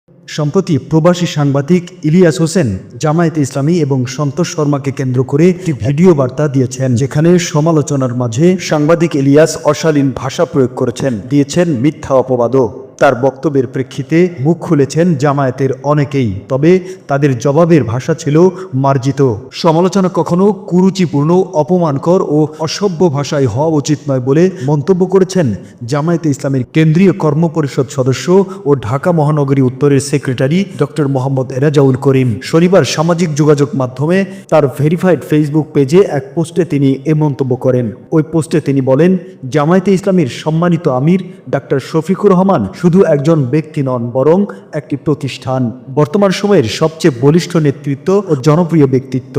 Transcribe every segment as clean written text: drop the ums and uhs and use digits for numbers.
সম্প্রতি প্রবাসী সাংবাদিক ইলিয়াস হোসেন জামায়াতে ইসলামী এবং সন্তোষ শর্মাকে কেন্দ্র করে একটি ভিডিও বার্তা দিয়েছেন, যেখানে সমালোচনার মাঝে সাংবাদিক ইলিয়াস অশালীন ভাষা প্রয়োগ করেছেন, দিয়েছেন মিথ্যা অপবাদও। তার বক্তব্যের প্রেক্ষিতে মুখ খুলেছেন জামায়াতের অনেকেই, তবে তাদের জবাবের ভাষা ছিল মার্জিত। সমালোচনা কখনো কুরুচিপূর্ণ, অপমানকর ও অসভ্য ভাষায় হওয়া উচিত নয় বলে মন্তব্য করেছেন জামায়াতে ইসলামের কেন্দ্রীয় কর্মপরিষদ সদস্য ও ঢাকা মহানগরী উত্তরের সেক্রেটারি ডক্টর মোহাম্মদ রেজাউল করিম। শনিবার সামাজিক যোগাযোগ মাধ্যমে তার ভেরিফাইড ফেসবুক পেজে এক পোস্টে তিনি এ মন্তব্য করেন। ওই পোস্টে তিনি বলেন, জামায়াতে ইসলামীর সম্মানিত আমির ডাক্তার শফিকুর রহমান শুধু একজন ব্যক্তি নন, বরং একটি প্রতিষ্ঠান, বর্তমান সময়ের সবচেয়ে বলিষ্ঠ নেতৃত্ব ও জনপ্রিয় ব্যক্তিত্ব,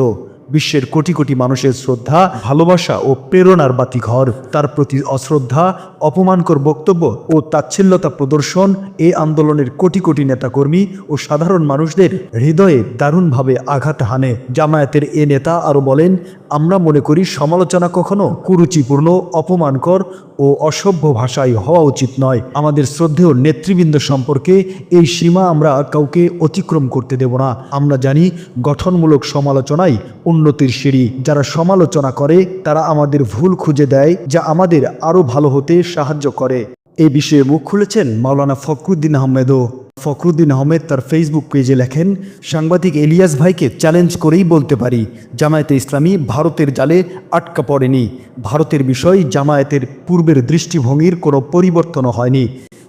বিশ্বের কোটি কোটি মানুষের শ্রদ্ধা, ভালোবাসা ও প্রেরণার বাতিঘর। তার প্রতি অশ্রদ্ধা, অপমানকর বক্তব্য ও তাচ্ছিল্যতা প্রদর্শন এ আন্দোলনের কোটি কোটি নেতাকর্মী ও সাধারণ মানুষদের হৃদয়ে দারুণভাবে আঘাত হানে। জামায়াতের এ নেতা আরও বলেন, আমরা মনে করি সমালোচনা কখনো কুরুচিপূর্ণ, অপমানকর ও অসভ্য ভাষায় হওয়া উচিত নয়। আমাদের শ্রদ্ধেয় নেতৃবৃন্দ সম্পর্কে এই সীমা আমরা কাউকে অতিক্রম করতে দেব না। আমরা জানি গঠনমূলক সমালোচনাই উন্নতির সিঁড়ি। যারা সমালোচনা করে তারা আমাদের ভুল খুঁজে দেয়, যা আমাদের আরও ভালো হতে সাহায্য করে। এই বিষয়ে মুখ খুলেছেন মাওলানা ফখরুদ্দীন আহমেদও। ফখরুদ্দীন আহমেদ তার ফেসবুক পেজে লেখেন, সাংবাদিক ইলিয়াস ভাইকে চ্যালেঞ্জ করেই বলতে পারি, জামায়াতে ইসলামী ভারতের জালে আটকা পড়েনি। ভারতের বিষয় জামায়াতের পূর্বের দৃষ্টিভঙ্গির কোনো পরিবর্তনও হয়নি।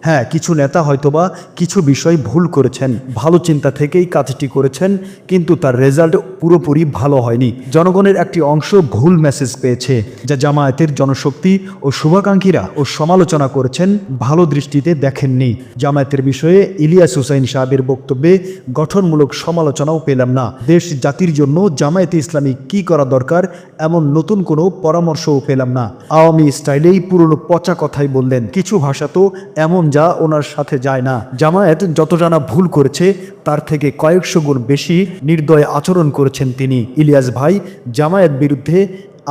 হ্যাঁ, কিছু নেতা হয়তোবা কিছু বিষয় ভুল করেছেন, ভালো চিন্তা থেকেই কাজটি করেছেন, কিন্তু তার রেজাল্ট পুরোপুরি ভালো হয়নি। জনগণের একটি অংশ ভুল মেসেজ পেয়েছে, যা জামায়াতের জনশক্তি ও শুভাকাঙ্ক্ষীরা ও সমালোচনা করেছেন ভালো দৃষ্টিতে দেখেননি। জামায়াতের বিষয়ে ইলিয়াস হোসেন সাহেবের বক্তব্যে গঠনমূলক সমালোচনাও পেলাম না। দেশ জাতির জন্য জামায়াতে ইসলামী কি করা দরকার এমন নতুন কোনো পরামর্শও পেলাম না। আওয়ামী স্টাইলেই পুরনো পচা কথাই বললেন। কিছু ভাষা তো এমন যা ওনার সাথে যায় না। জামায়াত যতটা না ভুল করেছে তার থেকে কয়েকশো গুণ বেশি নির্দয় আচরণ করেছেন তিনি। ইলিয়াস ভাই, জামায়াত বিরুদ্ধে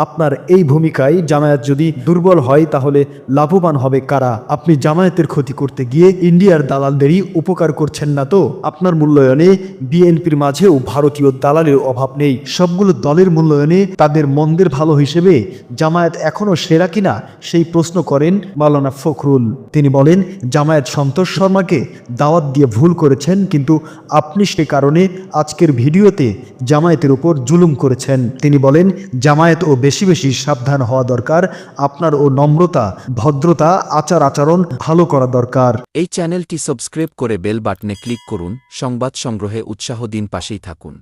আপনার এই ভূমিকায় জামায়াত যদি দুর্বল হয় তাহলে লাভবান হবে কারা? আপনি জামায়াতের ক্ষতি করতে গিয়ে ইন্ডিয়ার দালালদেরই উপকার করছেন না তো? আপনার মূল্যায়নে বিএনপির মাঝেও ভারতীয় দালালের অভাব নেই। সবগুলো দলের মূল্যায়নে তাদের মন্দের ভালো হিসেবে জামায়াত এখনও সেরা কিনা সেই প্রশ্ন করেন মাওলানা ফখরুল। তিনি বলেন, জামায়াত সন্তোষ শর্মাকে দাওয়াত দিয়ে ভুল করেছেন, কিন্তু আপনি সে কারণে আজকের ভিডিওতে জামায়াতের উপর জুলুম করেছেন। তিনি বলেন, জামায়াত ও বেশি বেশি সাবধান হওয়া দরকার। আপনার ও নম্রতা, ভদ্রতা, আচরণ ভালো করা দরকার। এই চ্যানেলটি সাবস্ক্রাইব করে বেল বাটনে ক্লিক করুন। সংবাদ সংগ্রহে উৎসাহ দিন, পাশেই থাকুন।